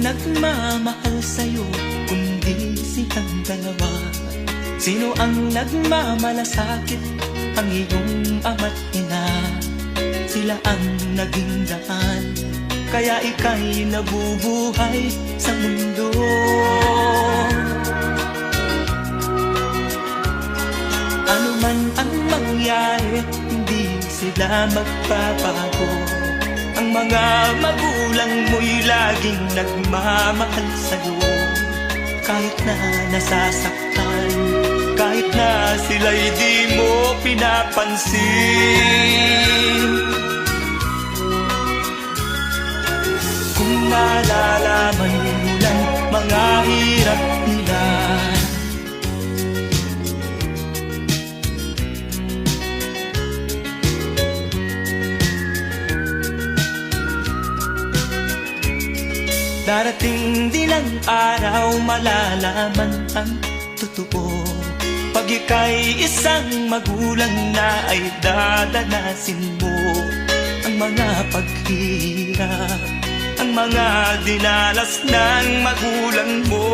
nagmamahal sa'yo kundi silang dalawa? Sino ang nagmamalasakit? Ang iyong ama't ina. Sila ang naging daan, kaya ika'y nabubuhay sa mundo. Ano man ang mangyari, hindi sila magbabago. Ang mga magulang mo'y laging nagmamahal sa'yo. Kahit na nasasaktan, kahit na sila'y di mo pinapansin. Kung nalalaman mo lang mga hirap nila, darating din ang araw malalaman ang totoo. Pag ika'y isang magulang na ay dadanasin mo ang mga paghihirap, ang mga dinalas ng magulang mo.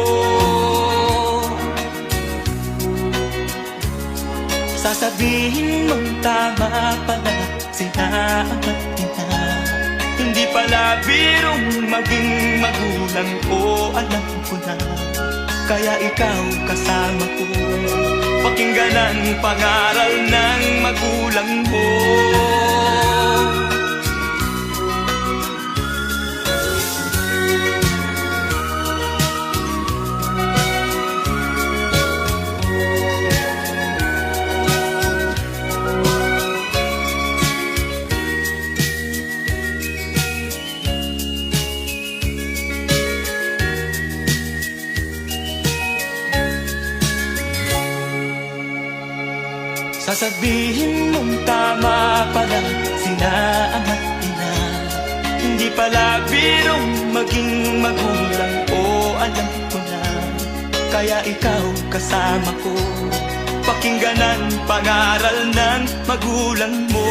Sasabihin mong tama pala sila ang ina. Hindi pala birong maging magulang ko, alam ko na. Kaya ikaw kasama ko, pakinggan ang pangaral ng magulang mo. Sasabihin mong tama pala sila ama't ina. Hindi pala birong maging magulang ko, alam ko na. Kaya ikaw kasama ko, pakinggan ang pangaral ng magulang mo.